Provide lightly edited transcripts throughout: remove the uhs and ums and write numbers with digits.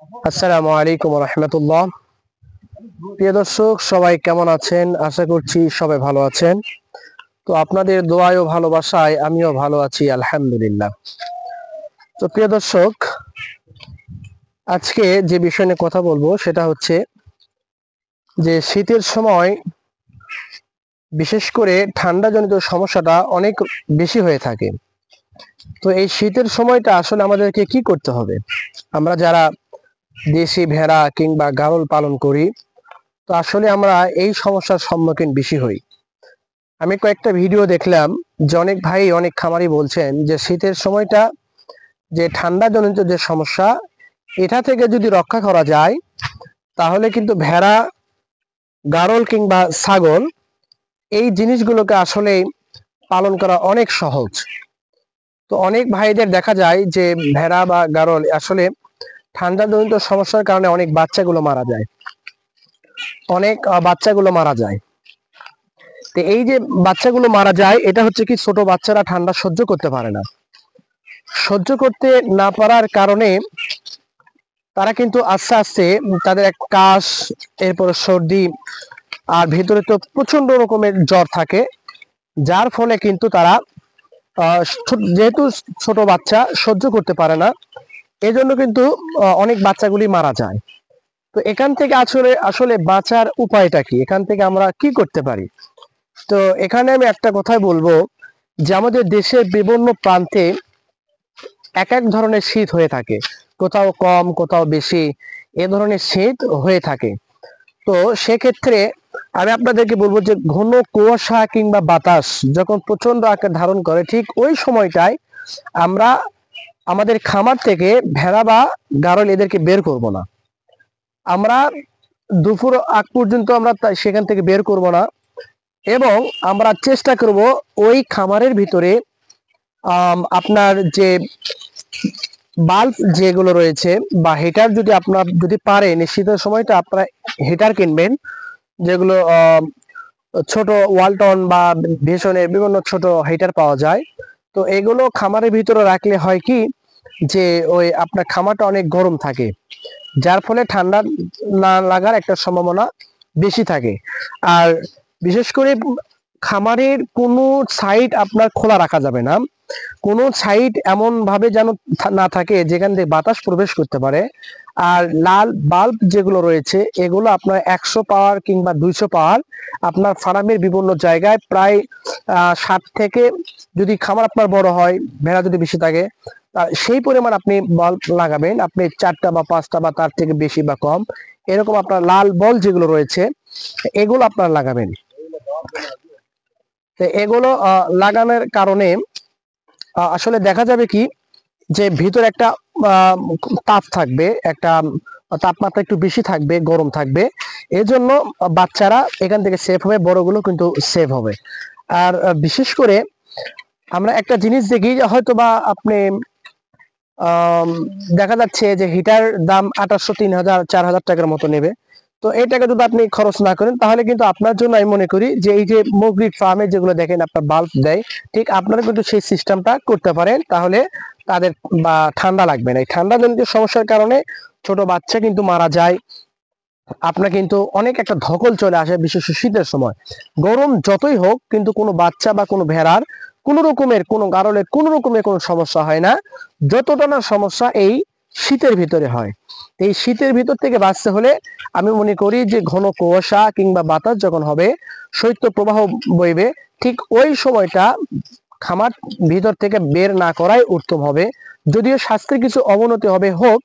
আসসালামু আলাইকুম রহমতুল্লাহ। প্রিয় দর্শক, সবাই কেমন আছেন? আশা করছি সবাই ভালো আছেন। তো আপনাদের দোয়ায় ও ভালোবাসায় আমিও ভালো আছি, আলহামদুলিল্লাহ। তো প্রিয় দর্শক, আজকে যে বিষয় নিয়ে কথা বলবো সেটা হচ্ছে যে শীতের সময় বিশেষ করে ঠান্ডাজনিত সমস্যাটা অনেক বেশি হয়ে থাকে। তো এই শীতের সময়টা আসলে আমাদেরকে কি করতে হবে? আমরা যারা দেশি ভেড়া কিংবা গারল পালন করি, তো আসলে আমরা এই সমস্যার সম্মুখীন বেশি হই। আমি কয়েকটা ভিডিও দেখলাম যে অনেক ভাই, অনেক খামারি বলছেন যে শীতের সময়টা যে ঠান্ডা জনিত যে সমস্যা, এটা থেকে যদি রক্ষা করা যায় তাহলে কিন্তু ভেড়া, গারল কিংবা ছাগল এই জিনিসগুলোকে আসলে পালন করা অনেক সহজ। তো অনেক ভাইদের দেখা যায় যে ভেড়া বা গারল আসলে ঠান্ডা জনিত সমস্যার কারণে অনেক বাচ্চাগুলো মারা যায়, বাচ্চাগুলো মারা যায়। তো এই যে বাচ্চাগুলো মারা যায়, এটা হচ্ছে কি, ছোট বাচ্চারা ঠান্ডা সহ্য করতে পারে না। সহ্য করতে না পারার কারণে তারা কিন্তু আস্তে আস্তে তাদের এক কাশ, এরপর সর্দি, আর ভিতরে তো প্রচন্ড রকমের জ্বর থাকে, যার ফলে কিন্তু তারা যেহেতু ছোট বাচ্চা সহ্য করতে পারে না, এজন্য কিন্তু অনেক বাচ্চাগুলি মারা যায়। তো এখান থেকে আসলে আসলে বাঁচার উপায়টা কি? এখান থেকে আমরা কি করতে পারি? তো এখানে আমি একটা কথাই বলবো যে আমাদের দেশের বিভিন্ন প্রান্তে এক এক ধরনের শীত হয়ে থাকে, কোথাও কম কোথাও বেশি, এ ধরনের শীত হয়ে থাকে। তো সেক্ষেত্রে আমি আপনাদেরকে বলবো যে ঘন কুয়াশা কিংবা বাতাস যখন প্রচন্ড আকার ধারণ করে, ঠিক ওই সময়টায় আমরা আমাদের খামার থেকে ভেড়া বা গারল এদেরকে বের করব না। আমরা দুপুর আগ পর্যন্ত আমরা সেখান থেকে বের করব না, এবং আমরা চেষ্টা করব ওই খামারের ভিতরে আপনার যে বাল্ব যেগুলো রয়েছে বা হিটার, যদি আপনার যদি পারেন শীতের সময়টা আপনারা হিটার কিনবেন, যেগুলো ছোট ওয়ালটন বা ভীষণের বিভিন্ন ছোট হিটার পাওয়া যায়। তো এগুলো খামারের ভিতরে রাখলে হয় কি, যে ওই আপনার খামারটা অনেক গরম থাকে, যার ফলে ঠান্ডা না লাগার একটা সম্ভাবনা বেশি থাকে। আর বিশেষ করে খামারের কোনো সাইড আপনার খোলা রাখা যাবে না, কোনো সাইড এমন ভাবে যেন না থাকে যেখান থেকে বাতাস প্রবেশ করতে পারে। আর লাল বাল্ব যেগুলো রয়েছে এগুলো আপনার 100 পাওয়ার কিংবা 200 পাওয়ার আপনার ফার্মের বিভিন্ন জায়গায় প্রায় 60 থেকে, যদি খামার আপনার বড় হয়, ভেড়া যদি বেশি থাকে, সেই পরিমাণ আপনি বাল্ব লাগাবেন। আপনি 4টা বা 5টা বা তার থেকে বেশি বা কম এরকম আপনার লাল বল যেগুলো রয়েছে এগুলো আপনার লাগাবেন। তো এগুলো লাগানোর কারণে আসলে দেখা যাবে কি, যে ভিতরে একটা তাপ থাকবে, একটা তাপমাত্রা একটু বেশি থাকবে, গরম থাকবে, এজন্য বাচ্চারা এখান থেকে সেফ হবে, বড়গুলো কিন্তু সেফ হবে। আর বিশেষ করে আমরা একটা জিনিস দেখি, হয়তো বা আপনি দেখা যাচ্ছে যে হিটার দাম 2800, 3000, 4000 টাকার মতো নেবে। তো এই টাকা যদি আপনি খরচ না করেন, তাহলে কিন্তু আপনার জন্য আমি মনে করি যে এই যে মুরগির ফার্মে যেগুলো দেখেন আপনার বাল্ব দেয়, ঠিক আপনারা কিন্তু সেই সিস্টেমটা করতে পারেন, তাহলে তাদের বা ঠান্ডা লাগবে না। এই ঠান্ডা জনিত সমস্যার কারণে ছোট বাচ্চা কিন্তু মারা যায়, আপনার কিন্তু অনেক একটা ধকল চলে আসে, বিশেষ শীতের সময়। গরম যতই হোক কিন্তু কোনো বাচ্চা বা কোনো ভেড়ার কোনো রকমের, কোনো গারলের কোনো রকমের কোনো সমস্যা হয় না, যতটা না সমস্যা এই শীতের ভিতরে হয়। এই শীতের ভিতর থেকে বাঁচতে হলে আমি মনে করি যে ঘন কুয়াশা কিংবা বাতাস যখন হবে, শৈত্য প্রবাহ বইবে, ঠিক ওই সময়টা খামার ভিতর থেকে বের না করাই উত্তম হবে। যদিও স্বাস্থ্যের কিছু অবনতি হবে, হোক,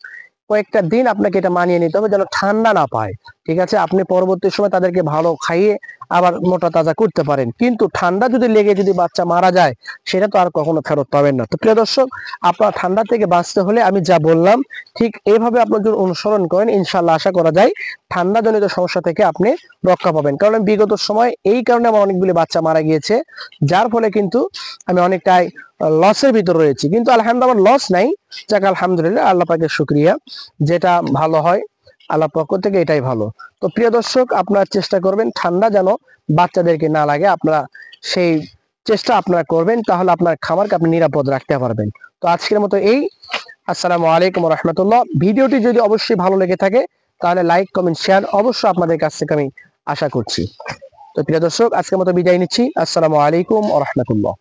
কয়েকটা দিন আপনাকে এটা মানিয়ে নিতে হবে যেন ঠান্ডা না পায়। ঠিক আছে, আপনি পরবর্তী সময় তাদেরকে ভালো খাইয়ে আবার মোটা তাজা করতে পারেন, কিন্তু ঠান্ডা যদি লেগে যদি বাচ্চা মারা যায়, সেটা তো আর কখনো ফেরত পাবেন না। তো প্রিয় দর্শক, আপনার ঠান্ডা থেকে বাঁচতে হলে আমি যা বললাম ঠিক এইভাবে আপনার যদি অনুসরণ করেন, ইনশাল্লাহ আশা করা যায় ঠান্ডা জনিত সমস্যা থেকে আপনি রক্ষা পাবেন। কারণ বিগত সময় এই কারণে আমার অনেকগুলি বাচ্চা মারা গিয়েছে, যার ফলে কিন্তু আমি অনেকটাই লসের ভিতর রয়েছি। কিন্তু আলহামদুলিল্লাহ আমার লস নাই, যাক আলহামদুলিল্লাহ, আল্লাহ পাকের শুকরিয়া। যেটা ভালো হয় আল্লাহর পক্ষ থেকে এটাই ভালো। তো প্রিয় দর্শক, আপনারা চেষ্টা করবেন ঠান্ডা যেন বাচ্চাদেরকে না লাগে, আপনারা সেই চেষ্টা আপনারা করবেন, তাহলে আপনার খামারকে আপনি নিরাপদ রাখতে পারবেন। তো আজকের মতো এই আসসালামু আলাইকুম রহমতুল্লাহ। ভিডিওটি যদি অবশ্যই ভালো লেগে থাকে তাহলে লাইক, কমেন্ট, শেয়ার অবশ্যই আপনাদের কাছ থেকে আমি আশা করছি। তো প্রিয় দর্শক, আজকের মতো বিদায় নিচ্ছি। আসসালামু আলাইকুম রহমতুল্লাহ।